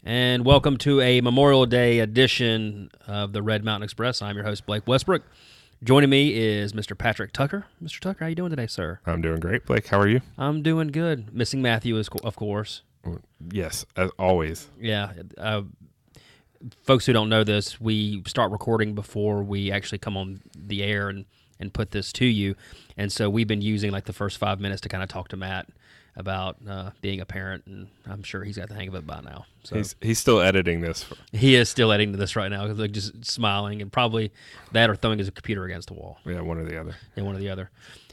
and welcome to a Memorial Day edition of the Red Mountain Express. I'm your host, Blake Westbrook. Joining me is Mr. Patrick Tucker. Mr. Tucker, how you doing today, sir? I'm doing great, Blake. How are you? I'm doing good. Missing Matthew, of course. Yes, as always. Yeah. Folks who don't know this, we start recording before we actually come on the air and put this to you. And so we've been using like the first 5 minutes to kind of talk to Matt about being a parent, and I'm sure he's got the hang of it by now. So he's still editing this. He is still editing this right now, like just smiling, and probably that or throwing his computer against the wall. Yeah, one or the other. Yeah, one or the other.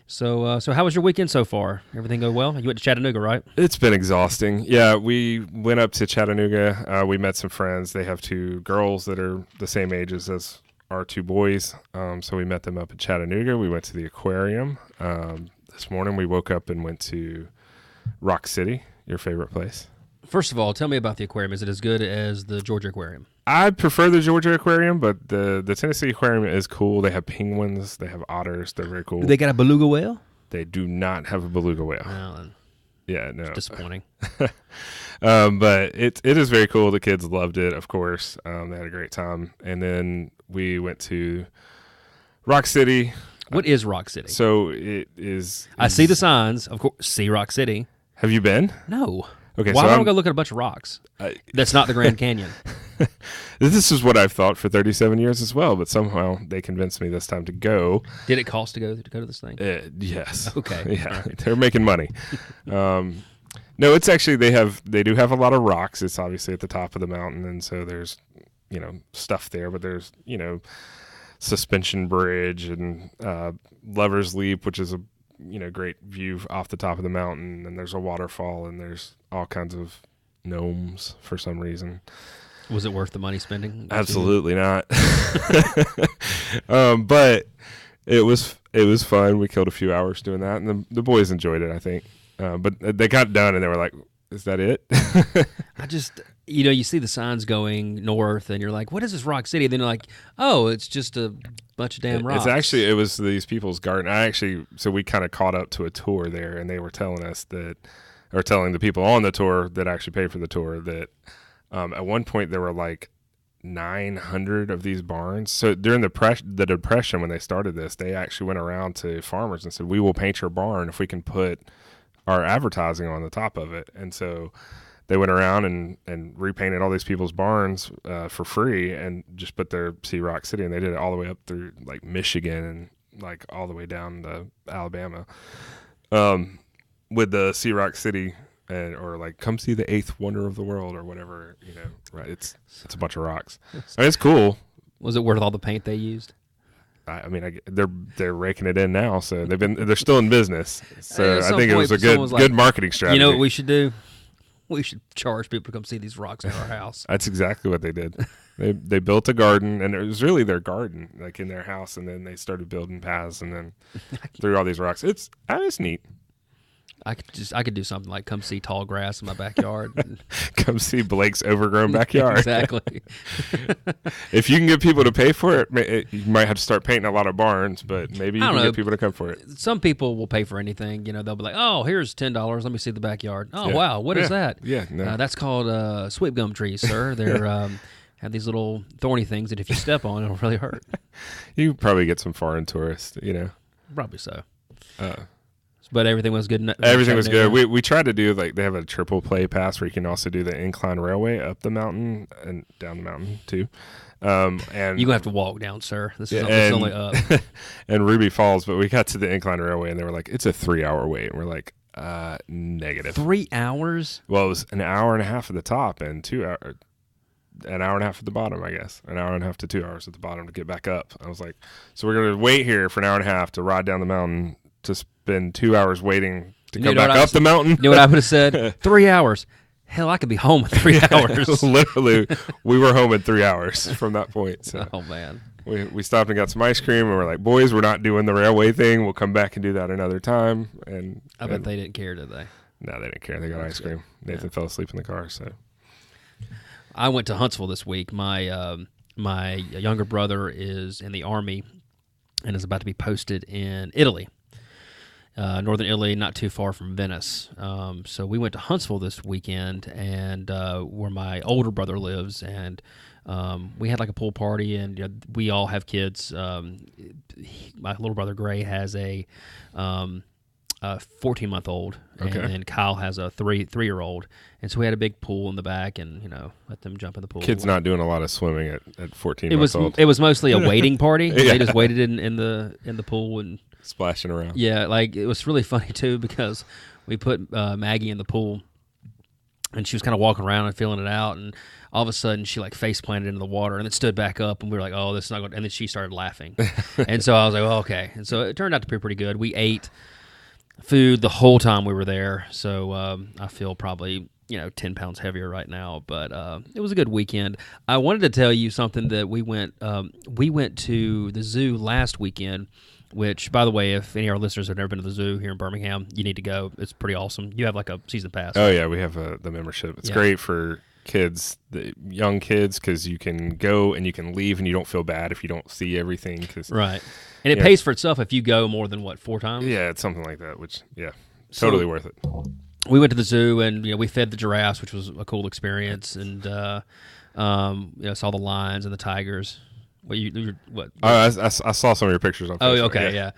So how was your weekend so far? Everything go well? You went to Chattanooga, right? It's been exhausting. Yeah, we went up to Chattanooga. We met some friends. They have two girls that are the same ages as our two boys. So we met them up in Chattanooga. We went to the aquarium. This morning we woke up and went to Rock City, your favorite place. First of all, tell me about the aquarium. Is it as good as the Georgia aquarium? I prefer the Georgia aquarium, but the Tennessee aquarium is cool. They have penguins. They have otters. They're very cool. Do they got a beluga whale? They do not have a beluga whale. Well, yeah, no. It's disappointing. But it is very cool. The kids loved it, of course. They had a great time. And then we went to Rock City. What is Rock City? So it is... I see the signs, of course. See Rock City. Have you been? No. Okay, Why so don't I go look at a bunch of rocks? That's not the Grand Canyon. This is what I've thought for 37 years as well, but somehow they convinced me this time to go. Did it cost to go to this thing? Yes. Okay. Yeah, right. They're making money. No, it's actually they do have a lot of rocks. It's obviously at the top of the mountain, and so there's stuff there, but there's suspension bridge and Lover's Leap, which is a great view off the top of the mountain, and there's a waterfall, and there's all kinds of gnomes for some reason. Was it worth the money spending? Absolutely not. But it was fun. We killed a few hours doing that, and the boys enjoyed it, I think. But they got done, and they were like, "Is that it?" I just, you see the signs going north, and you're like, "What is this Rock City?" And then you're like, "Oh, it's just a bunch of damn rocks." It was these people's garden. So we kind of caught up to a tour there, and they were telling us telling the people on the tour that actually paid for the tour that at one point there were like 900 of these barns. So during the Depression, when they started this, they actually went around to farmers and said, "We will paint your barn if we can put our advertising on the top of it." And so they went around and repainted all these people's barns for free and just put their See Rock City, and they did it all the way up through like Michigan and like all the way down to Alabama with the See Rock City or like come see the eighth wonder of the world or whatever, right? It's a bunch of rocks. I mean, it's cool. Was it worth all the paint they used? I mean, they're raking it in now, so they're still in business. So I think it was a good marketing strategy. You know what we should do? We should charge people to come see these rocks at our house. That's exactly what they did. They built a garden, and it was really their garden, like in their house, and then they started building paths, and then threw all these rocks. It's neat. I could do something like come see tall grass in my backyard. Come see Blake's overgrown backyard. Exactly. If you can get people to pay for it, you might have to start painting a lot of barns, but maybe you can get people to come for it. Some people will pay for anything. They'll be like, "Oh, here's $10. Let me see the backyard." Oh, yeah. Wow, what is that? Yeah, no. That's called sweet gum trees, sir. They're have these little thorny things that if you step on, it'll really hurt. You probably get some foreign tourists, Probably so. But everything was good. Everything was good. We tried to do they have a triple play pass where you can also do the incline railway up the mountain and down the mountain too. And you're gonna have to walk down, sir. This is only up. And Ruby Falls, but we got to the incline railway and they were like, "It's a 3-hour wait," and we're like, negative. 3 hours? Well, it was an hour and a half at the top and 2 hours. An hour and a half at the bottom, I guess. An hour and a half to 2 hours at the bottom to get back up. I was like, so we're going to wait here for an hour and a half to ride down the mountain to spend 2 hours waiting to come back up the mountain. You know what I would have said? 3 hours. Hell, I could be home in 3 hours. Literally, we were home in 3 hours from that point. So oh, man. We stopped and got some ice cream, and we're like, "Boys, we're not doing the railway thing. We'll come back and do that another time." And I bet they didn't care, did they? No, they didn't care. They got ice cream. Nathan fell asleep in the car, so... I went to Huntsville this week. My younger brother is in the Army and is about to be posted in Italy. northern Italy, not too far from Venice. So we went to Huntsville this weekend, and where my older brother lives, and we had like a pool party, and we all have kids. My little brother Gray has a 14-month-old, and Kyle has a three-year-old, and so we had a big pool in the back, and let them jump in the pool. Kids not doing a lot of swimming at 14 months old. It was mostly a waiting party. Yeah. They just waited in the pool and splashing around. Yeah, like it was really funny too because we put Maggie in the pool, and she was kind of walking around and feeling it out, and all of a sudden she like face planted into the water and then stood back up, and we were like, "Oh, this is not good." And then she started laughing, and so I was like, "Oh, okay." And so it turned out to be pretty good. We ate food the whole time we were there, so I feel probably 10 pounds heavier right now, but it was a good weekend. I wanted to tell you something that we went to the zoo last weekend, which, by the way, if any of our listeners have never been to the zoo here in Birmingham, you need to go. It's pretty awesome. You have like a season pass. Oh, yeah, we have the membership. It's great for kids, the young kids, because you can go and you can leave and you don't feel bad if you don't see everything. Right. And it pays for itself if you go more than, 4 times? Yeah, it's something like that, which, totally worth it. We went to the zoo, and we fed the giraffes, which was a cool experience, and saw the lions and the tigers. What? I saw some of your pictures on Facebook. Oh, okay, yeah.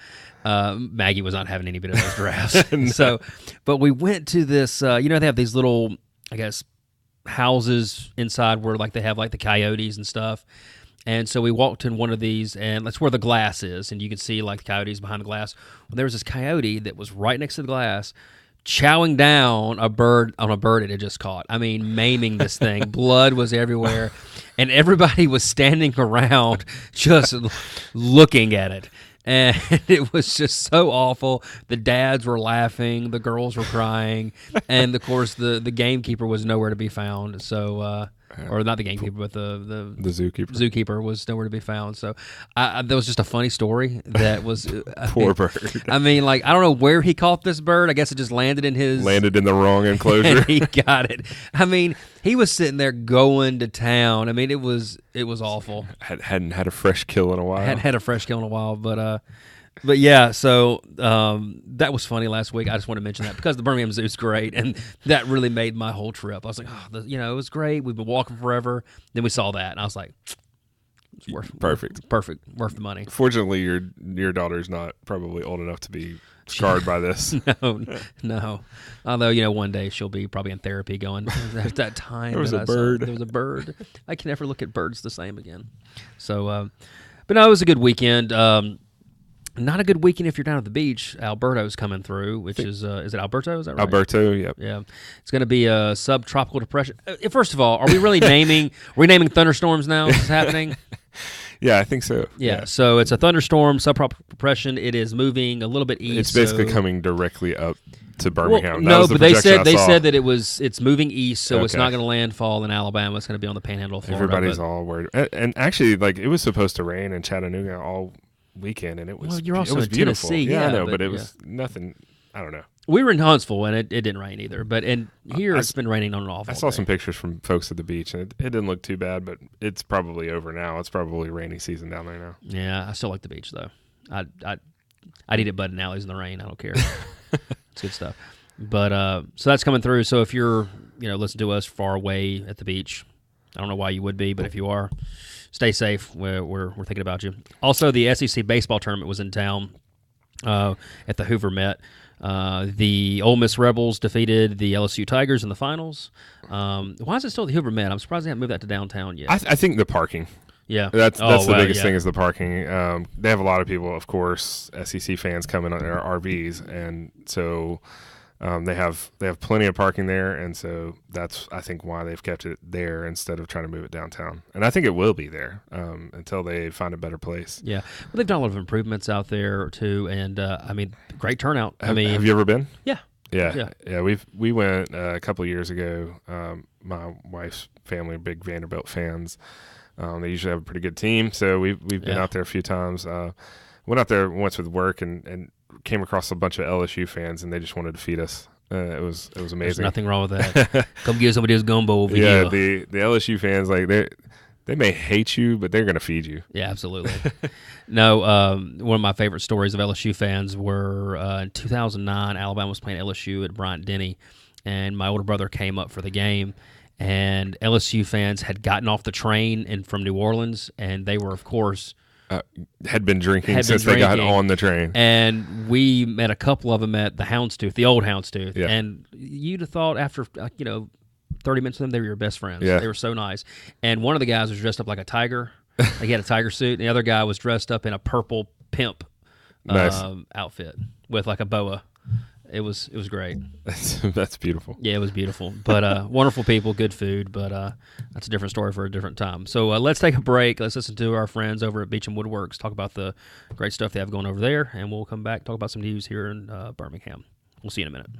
Maggie was not having any bit of those giraffes. No. So, but we went to this. They have these little, I guess, houses inside where like they have like the coyotes and stuff. And so we walked in one of these, and that's where the glass is, and you can see like the coyotes behind the glass. Well, there was this coyote that was right next to the glass, chowing down a bird it had just caught. I mean, maiming this thing. Blood was everywhere, and everybody was standing around just looking at it. And it was just so awful. The dads were laughing, the girls were crying, and of course the gamekeeper was nowhere to be found. So, or not the gamekeeper, but the zookeeper. Zookeeper was nowhere to be found. So, that was just a funny story. That was poor bird. I mean, like I don't know where he caught this bird. I guess it just landed in the wrong enclosure. And he got it. I mean, he was sitting there going to town. I mean, it was awful. Hadn't had a fresh kill in a while. Hadn't had a fresh kill in a while, but yeah, so that was funny last week. I just want to mention that because the Birmingham Zoo is great, and that really made my whole trip. I was like, it was great. We've been walking forever. Then we saw that, and I was like, it's perfect, worth the money. Fortunately, your daughter's not probably old enough to be scarred by this. No. Although one day she'll be probably in therapy going. At that time, there was a bird. There was a bird. I can never look at birds the same again. So, but no, it was a good weekend. Not a good weekend if you're down at the beach. Alberto's coming through, which is it Alberto? Is that right? Alberto, yep. Yeah. It's going to be a subtropical depression. First of all, are we really naming thunderstorms now? Is this happening? Yeah, I think so. Yeah, so it's a thunderstorm, subtropical depression. It is moving a little bit east. It's basically coming directly up to Birmingham. Well, but they said that it's moving east, so it's not going to landfall in Alabama. It's going to be on the Panhandle of Florida. Everybody's all worried, and actually, like it was supposed to rain in Chattanooga all weekend, and it was. Well, you're also in beautiful. Tennessee, yeah, I know, but it was nothing. I don't know. We were in Huntsville, and it didn't rain either. But here it's been raining on and off. I saw some pictures from folks at the beach, and it didn't look too bad. But it's probably over now. It's probably rainy season down there now. Yeah, I still like the beach though. I'd eat at Bud and Alley's in the rain. I don't care. It's good stuff. But so that's coming through. So if you're listening to us far away at the beach, I don't know why you would be, but if you are, stay safe. We're thinking about you. Also, the SEC baseball tournament was in town at the Hoover Met. The Ole Miss Rebels defeated the LSU Tigers in the finals. Why is it still the Hoover Met? I'm surprised they haven't moved that to downtown yet. I think the parking. Yeah, that's the biggest thing is the parking. They have a lot of people, of course, SEC fans coming on their RVs, and so they have plenty of parking there, and so that's I think why they've kept it there instead of trying to move it downtown. And I think it will be there until they find a better place. Yeah, well, they've done a lot of improvements out there too, and I mean, great turnout. Have you ever been? Yeah. We went a couple of years ago. My wife's family are big Vanderbilt fans. They usually have a pretty good team, so we've been out there a few times. Went out there once with work and came across a bunch of LSU fans, and they just wanted to feed us. It was amazing. There's nothing wrong with that. Come get somebody who's gumbo over here. here. The LSU fans, like They may hate you, but they're going to feed you. Yeah, absolutely. No, one of my favorite stories of LSU fans were in 2009, Alabama was playing LSU at Bryant-Denny, and my older brother came up for the game, and LSU fans had gotten off the train from New Orleans, and they were, of course... had been drinking since they got on the train. And we met a couple of them at the Houndstooth, the old Houndstooth, Yeah. and you'd have thought after, 30 minutes with them, they were your best friends. Yeah. They were so nice. And one of the guys was dressed up like a tiger. He had a tiger suit. And the other guy was dressed up in a purple pimp Nice. outfit with like a boa. It was great. That's beautiful. Yeah, it was beautiful. But wonderful people, good food. But that's a different story for a different time. So let's take a break. Let's listen to our friends over at Beecham Woodworks talk about the great stuff they have going over there. And we'll come back, talk about some news here in Birmingham. We'll see you in a minute.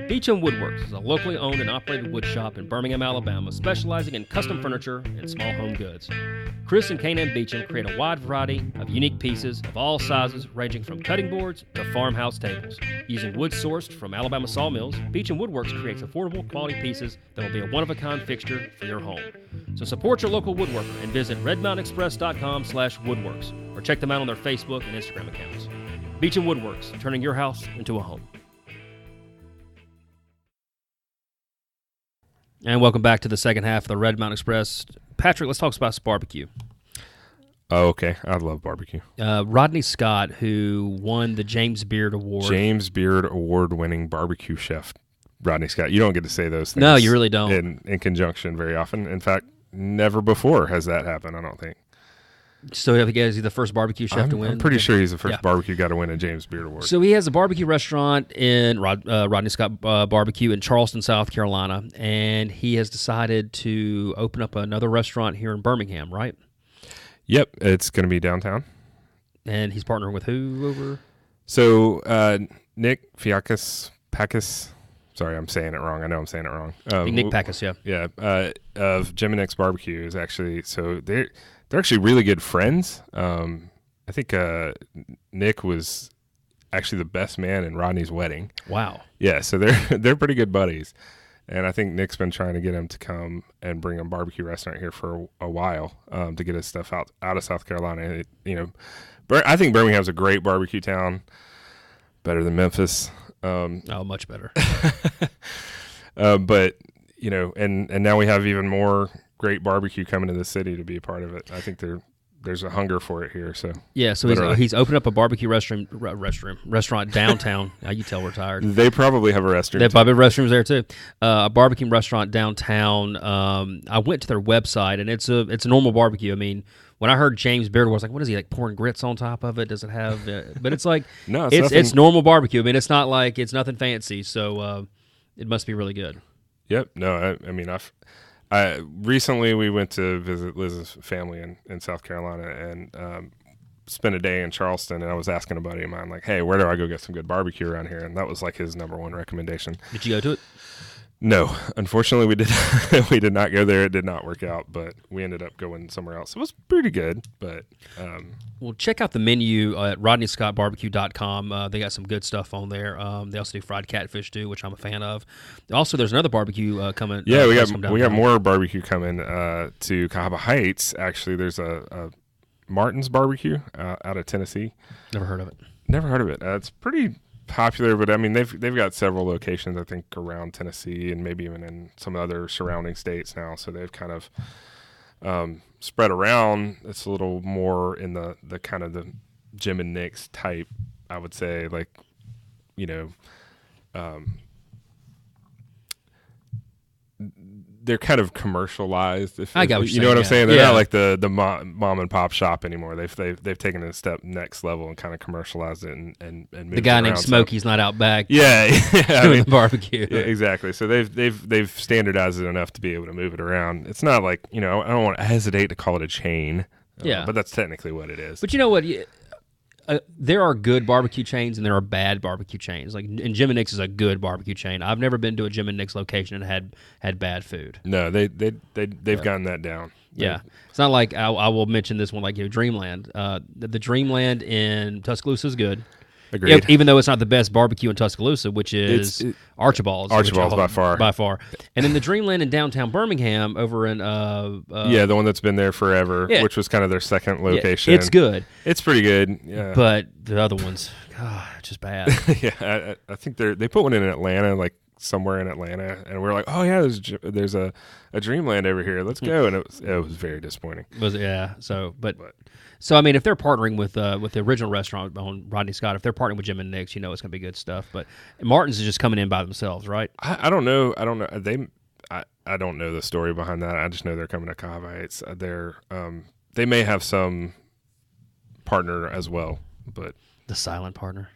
Beecham Woodworks is a locally owned and operated wood shop in Birmingham, Alabama, specializing in custom furniture and small home goods. Chris and K&M Beecham create a wide variety of unique pieces of all sizes, ranging from cutting boards to farmhouse tables. Using wood sourced from Alabama sawmills, Beecham Woodworks creates affordable, quality pieces that will be a one-of-a-kind fixture for your home. So support your local woodworker and visit redmountainexpress.com/woodworks or check them out on their Facebook and Instagram accounts. Beecham Woodworks, turning your house into a home. And welcome back to the second half of the Red Mountain Express. Patrick, let's talk about barbecue. Oh, okay. I love barbecue. Rodney Scott, who won the James Beard Award. James Beard Award-winning barbecue chef, Rodney Scott. You don't get to say those things. No, you really don't. In conjunction very often. In fact, never before has that happened, I don't think. So is he the first barbecue chef to win? I'm pretty sure he's the first barbecue guy to win a James Beard Award. So he has a barbecue restaurant in Rodney Scott Barbecue in Charleston, South Carolina, and he has decided to open up another restaurant here in Birmingham, right? Yep, it's going to be downtown. And he's partnering with who over? So Nick Packus. Sorry, I'm saying it wrong. I know I'm saying it wrong. Nick Packus, yeah. Yeah, of Jim and Nick's Barbecue is actually, so they're actually really good friends. I think Nick was actually the best man in Rodney's wedding. Wow. Yeah, so they're pretty good buddies. And I think Nick's been trying to get him to come and bring a barbecue restaurant here for a while to get his stuff out of South Carolina. I think Birmingham's a great barbecue town, better than Memphis. Much better. But, and now we have even more great barbecue coming to the city to be a part of it. I think there's a hunger for it here. So yeah, so he's opened up a barbecue restaurant downtown. Now you tell we're tired. They probably have a restroom. They have probably restrooms there too. A barbecue restaurant downtown. I went to their website and it's a normal barbecue. I mean, when I heard James Beard, I was like, what is he, like pouring grits on top of it? Does it have? But it's like no, it's normal barbecue. I mean, it's not like it's nothing fancy. So it must be really good. Yep. No, I recently we went to visit Liz's family in South Carolina and spent a day in Charleston, and I was asking a buddy of mine, like, hey, where do I go get some good barbecue around here? And that was like his number one recommendation. Did you go to it? No, unfortunately we did not go there. It did not work out, but we ended up going somewhere else. It was pretty good, but well, check out the menu at rodneyscottbarbecue.com. They got some good stuff on there. They also do fried catfish too, which I'm a fan of. Also, there's another barbecue coming. Yeah, we got more barbecue coming to Cahaba Heights. Actually, there's a Martin's Barbecue out of Tennessee. Never heard of it. It's pretty popular, but I mean they've got several locations I think around Tennessee and maybe even in some other surrounding states now. So they've kind of spread around. It's a little more in the kind of the Jim and Nick's type, I would say, like they're kind of commercialized. I got what you know what I'm saying. They're yeah. not like the mom and pop shop anymore. They've taken it a step next level and kind of commercialized it and moved the guy around. named Smokey's not out back. Yeah, doing the barbecue. Yeah, exactly. So they've standardized it enough to be able to move it around. It's not like I don't want to hesitate to call it a chain. Yeah, but that's technically what it is. But you know what? There are good barbecue chains and there are bad barbecue chains. Like, and Jim and Nick's is a good barbecue chain. I've never been to a Jim and Nick's location and had bad food. No, they've gotten that down. Yeah, it's not like I will mention this one like Dreamland. The Dreamland in Tuscaloosa is good. Agreed. Even though it's not the best barbecue in Tuscaloosa, which is Archibald's. Archibald's by far. By far. And then the Dreamland in downtown Birmingham over in... the one that's been there forever, which was kind of their second location. It's good. It's pretty good, yeah. But the other ones, just bad. Yeah, I think they put one in Atlanta, like somewhere in Atlanta, and we were like, oh yeah, there's a Dreamland over here. Let's go. And it was very disappointing. So I mean, if they're partnering with the original restaurant on Rodney Scott, if they're partnering with Jim and Nick's, it's going to be good stuff. But Martin's is just coming in by themselves, right? I don't know. I don't know. I don't know the story behind that. I just know they're coming to Cahaba Heights. They may have some partner as well, but the silent partner.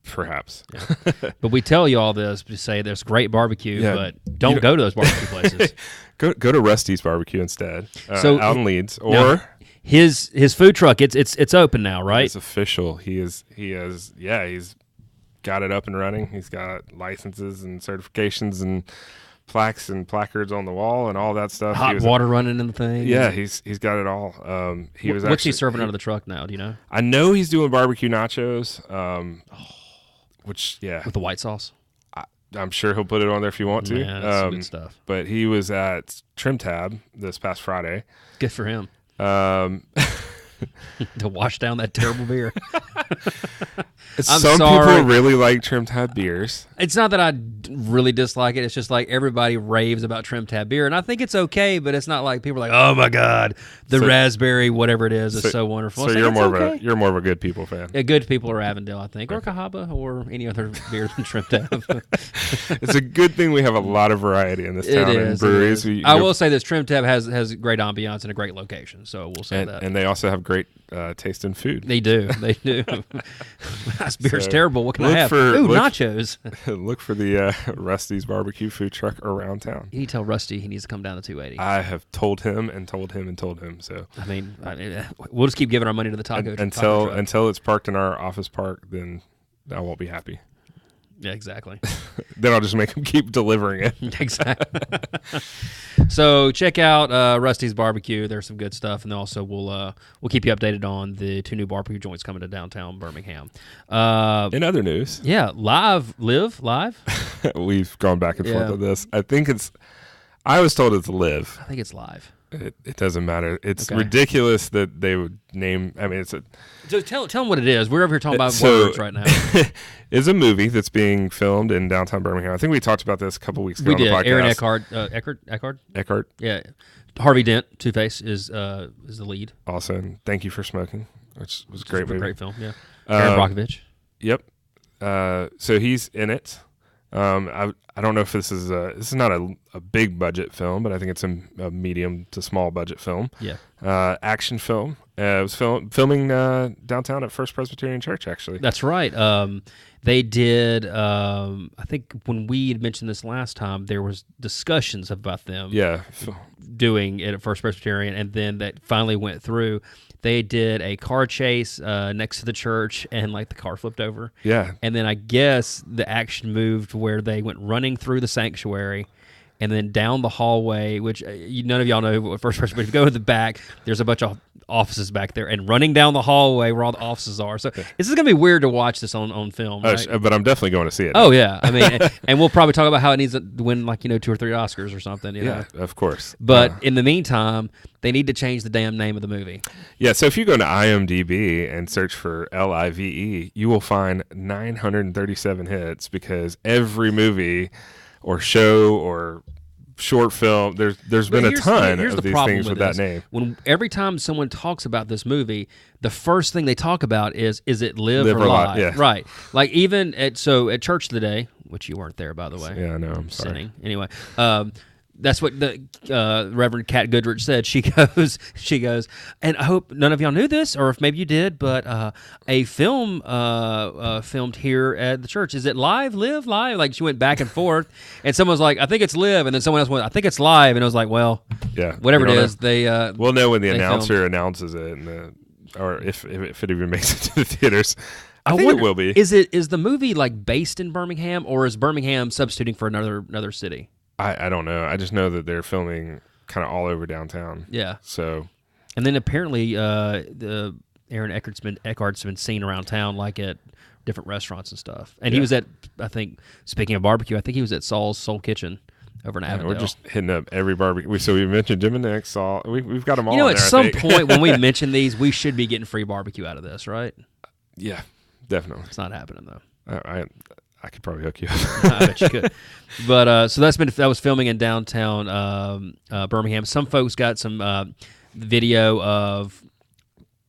Perhaps. Yeah. But we tell you all this to say there's great barbecue, but don't go to those barbecue places. Go to Rusty's Barbecue instead. Out in Leeds, or his food truck. It's open now, right? It's official. He's got it up and running. He's got licenses and certifications and plaques and placards on the wall and all that stuff. Hot water running in the thing. Yeah, he's got it all. What's he serving out of the truck now? Do you know? I know he's doing barbecue nachos. With the white sauce. I'm sure he'll put it on there if you want to. Yeah, that's good stuff. But he was at Trim Tab this past Friday. Good for him. To wash down that terrible beer. Some people really like Trim Tab beers. It's not that I really dislike it. It's just like everybody raves about Trim Tab beer, and I think it's okay, but it's not like people are like, oh my god, the raspberry whatever it is so wonderful. So you're more of a Good People fan. Yeah, Good People or Avondale, I think, or Cahaba, or any other beer than Trim Tab. It's a good thing we have a lot of variety in this town and breweries. I will say this: Trim Tab has great ambiance and a great location, so we'll say that. And they also have great taste in food. They do. This beer's terrible. What can I have? Nachos. Look for the Rusty's Barbecue food truck around town. You need to tell Rusty he needs to come down to 280. I have told him and told him and told him. So I mean, we'll just keep giving our money to the taco until it's parked in our office park. Then I won't be happy. Yeah, exactly. Then I'll just make him keep delivering it. Exactly. So check out Rusty's Barbecue. There's some good stuff, and also we'll keep you updated on the 2 new barbecue joints coming to downtown Birmingham. In other news, live. We've gone back and forth on this. I was told it's Live. I think it's Live. It doesn't matter. It's ridiculous that they would name. I mean, So tell them what it is. We're over here talking about words right now. It's a movie that's being filmed in downtown Birmingham. I think we talked about this a couple weeks ago on the podcast. Aaron Eckhart. Yeah. Harvey Dent, Two-Face, is the lead. Awesome. Thank You for Smoking, which was a great movie. Great film, yeah. Aaron Brockovich. Yep. So he's in it. I don't know if this is not a big budget film, but I think it's a medium to small budget film. Yeah. Action film. It was filming downtown at First Presbyterian Church, actually. That's right. They did. I think when we had mentioned this last time, there was discussions about them. Yeah. Doing it at First Presbyterian, and then that finally went through. They did a car chase next to the church, and like the car flipped over. Yeah. And then I guess the action moved where they went running through the sanctuary and then down the hallway, which none of y'all know what First Presbyterian. If you go to the back, there's a bunch of offices back there, and running down the hallway where all the offices are. So this is going to be weird to watch this on film. Right? But I'm definitely going to see it. Oh, yeah. I mean, and we'll probably talk about how it needs to win 2 or 3 Oscars or something. You know? Of course. But in the meantime, they need to change the damn name of the movie. Yeah, so if you go to IMDb and search for Live, you will find 937 hits because every movie or show or short film, there's been a ton of these things with that name. When every time someone talks about this movie, the first thing they talk about is it live or live? Yeah. Right. Like even at church today, which you weren't there by the way. Yeah, I know. I'm sorry. Sinning. Anyway, that's what the Reverend Kat Goodrich said. She goes, and I hope none of y'all knew this, or if maybe you did, but a film filmed here at the church. Is it live? Like she went back and forth, and someone was like, I think it's live, and then someone else went, I think it's live, and I was like, well, yeah, whatever it is, they we'll know when the announcer announces it, or if it even makes it to the theaters. I think it will be. Is the movie like based in Birmingham, or is Birmingham substituting for another city? I don't know. I just know that they're filming kind of all over downtown. Yeah. So, and then apparently the Aaron Eckhart's been seen around town, like at different restaurants and stuff. And he was at, I think, speaking of barbecue, I think he was at Saul's Soul Kitchen over in Avondale. We're just hitting up every barbecue. So we mentioned Jim and Nick, Saul. We've got them all. You know, at some point when we mention these, we should be getting free barbecue out of this, right? Yeah, definitely. It's not happening though. I could probably hook you up. I bet you could. But so that was filming in downtown Birmingham. Some folks got some video of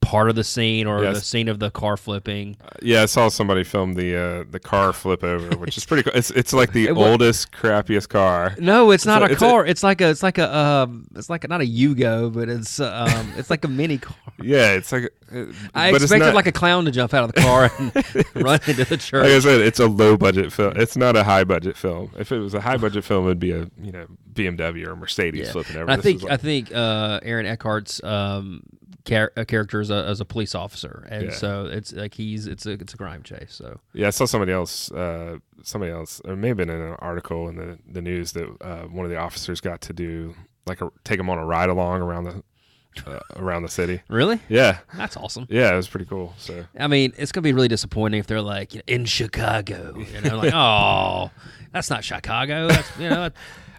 part of the scene or the scene of the car flipping. I saw somebody film the car flip over, which is pretty cool. It's like the oldest, crappiest car. No, it's not a car. It's like not a Yugo, but it's like a mini car. Yeah, it's like. I expected like a clown to jump out of the car and run into the church. Like I said, it's a low budget film. It's not a high budget film. If it was a high budget film, it'd be a BMW or a Mercedes flipping over. I think Aaron Eckhart's character as a police officer, and so it's like it's a crime chase. So I saw somebody else, or maybe in an article in the news that one of the officers got to do take him on a ride along around the city. Really? Yeah, that's awesome. Yeah, it was pretty cool. So I mean, it's gonna be really disappointing if they're like in Chicago, like oh, that's not Chicago. That's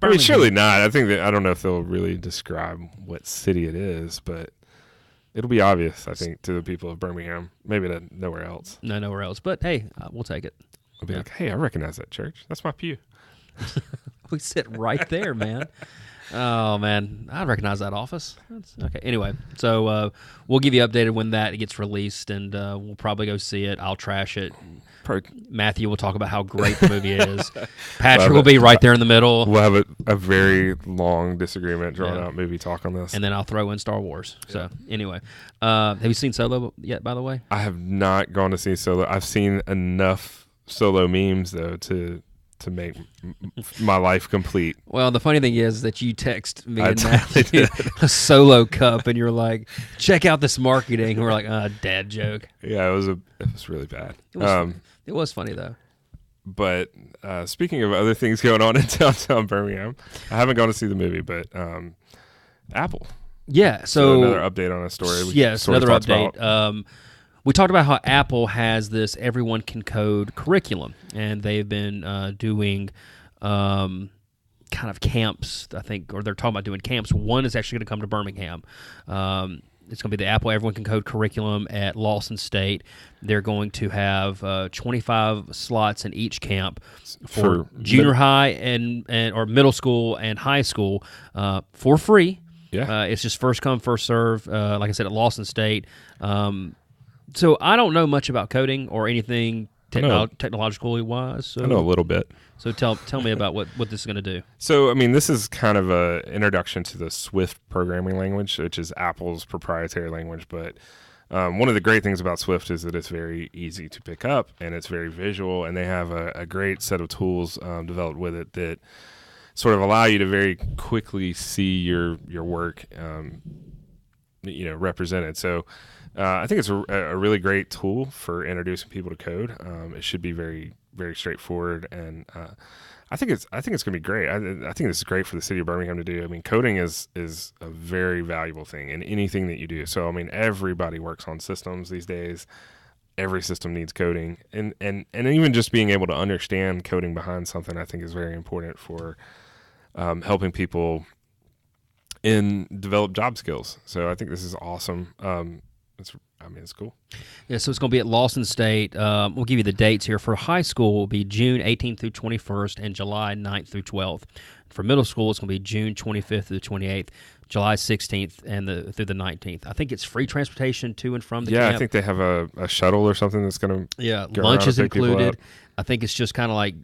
I mean, surely not. I think I don't know if they'll really describe what city it is, but it'll be obvious, I think, to the people of Birmingham. Maybe nowhere else. No, nowhere else. But hey, we'll take it. I'll be like, hey, I recognize that church. That's my pew. We sit right there, man. Oh, man. I recognize that office. Okay. Anyway, so we'll give you updated when that gets released, and we'll probably go see it. I'll trash it. Matthew will talk about how great the movie is. Patrick will be right there in the middle. We'll have a very long disagreement, drawn out movie talk on this. And then I'll throw in Star Wars. So anyway, have you seen Solo yet, by the way? I have not gone to see Solo. I've seen enough Solo memes, though, to make my life complete. Well, the funny thing is that you text me and Matthew a Solo cup, and you're like, check out this marketing. And we're like, dad joke. Yeah, it was really bad. It was funny, though. But speaking of other things going on in downtown Birmingham, I haven't gone to see the movie, but Apple. Yeah, so another update on a story. Another update. We talked about how Apple has this everyone can code curriculum, and they've been doing kind of camps, I think, or they're talking about doing camps. One is actually going to come to Birmingham. It's going to be the Apple Everyone Can Code curriculum at Lawson State. They're going to have 25 slots in each camp for junior high and or middle school and high school for free. Yeah, it's just first come, first serve. Like I said, at Lawson State. So I don't know much about coding or anything technologically wise. So I know a little bit. So tell me about what this is going to do. So, I mean, this is kind of an introduction to the Swift programming language, which is Apple's proprietary language. But one of the great things about Swift is that it's very easy to pick up, and it's very visual, and they have a great set of tools developed with it that sort of allow you to very quickly see your work represented. So I think it's a really great tool for introducing people to code. It should be very, very straightforward, and I think it's going to be great. I think this is great for the city of Birmingham to do. I mean, coding is a very valuable thing in anything that you do. So I mean, everybody works on systems these days. Every system needs coding, and even just being able to understand coding behind something, I think, is very important for helping people develop job skills. So I think this is awesome. It's cool. Yeah, so it's going to be at Lawson State. We'll give you the dates here. For high school, it will be June 18th through 21st and July 9th through 12th. For middle school, it's going to be June 25th through the 28th, July 16th and through the 19th. I think it's free transportation to and from the camp. I think they have a shuttle or something that's going to lunch is included. I think it's just kind of like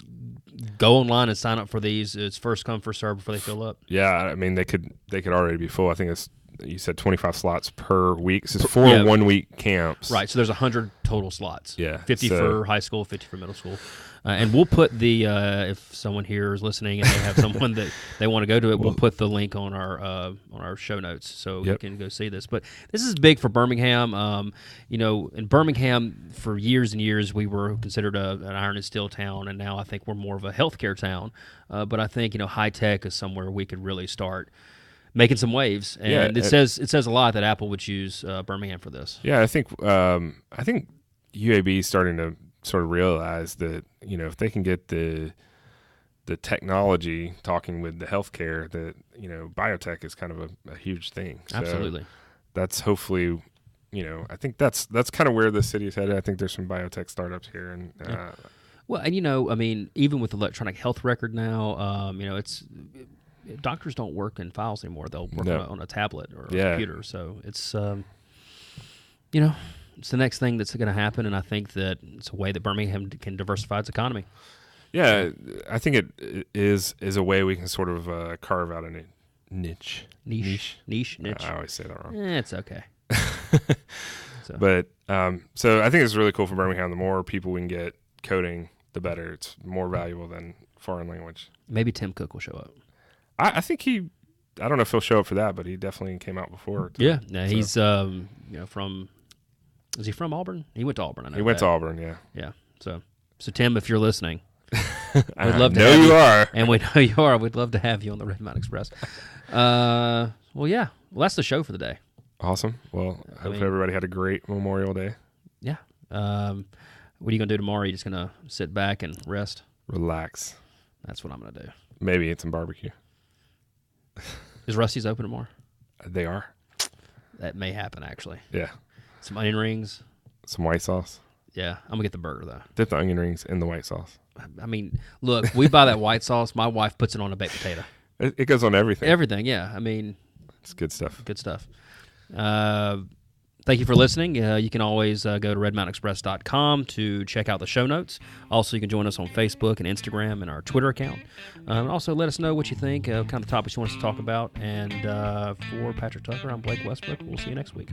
go online and sign up for these. It's first come, first serve before they fill up. Yeah, I mean, they could already be full. I think you said 25 slots per week. This is 4 1-week camps. Right, so there's 100 total slots. Yeah. 50 for high school, 50 for middle school. And we'll put if someone here is listening and they have someone that they want to go to it, we'll put the link on our show notes so you can go see this. But this is big for Birmingham. In Birmingham for years and years we were considered an iron and steel town, and now I think we're more of a healthcare town. But I think high tech is somewhere we could really start making some waves, and it says a lot that Apple would choose Birmingham for this. Yeah, I think UAB is starting to sort of realize that, if they can get the technology talking with the healthcare, that, biotech is kind of a huge thing. So Absolutely. that's hopefully, I think that's kind of where the city is headed. I think there's some biotech startups here. And well, and even with electronic health record now, it's doctors don't work in files anymore. They'll work on a tablet or a computer. So it's, it's the next thing that's going to happen. And I think that it's a way that Birmingham can diversify its economy. Yeah, I think it is a way we can sort of carve out a niche. Niche. I always say that wrong. It's okay. But so I think it's really cool for Birmingham. The more people we can get coding, the better. It's more valuable than foreign language. Maybe Tim Cook will show up. I think I don't know if he'll show up for that, but he definitely came out before. Yeah, he's from. Is he from Auburn? He went to Auburn. I know he went to Auburn. Yeah. Yeah. So Tim, if you're listening, we'd love to have you. Are, and we know you are. We'd love to have you on the Red Mountain Express. Well, that's the show for the day. Awesome. Well, I hope everybody had a great Memorial Day. Yeah. What are you gonna do tomorrow? Are you just gonna sit back and rest? Relax. That's what I'm gonna do. Maybe eat some barbecue. Is Rusty's open tomorrow? They are. That may happen, actually. Yeah. Some onion rings. Some white sauce. Yeah, I'm gonna get the burger though. Dip the onion rings in the white sauce. I mean, look, we buy that white sauce. My wife puts it on a baked potato. It goes on everything. Everything, yeah. I mean, it's good stuff. Good stuff. Thank you for listening. You can always go to redmountainexpress.com to check out the show notes. Also, you can join us on Facebook and Instagram and our Twitter account. Also, let us know what you think, kind of topics you want us to talk about. And for Patrick Tucker, I'm Blake Westbrook. We'll see you next week.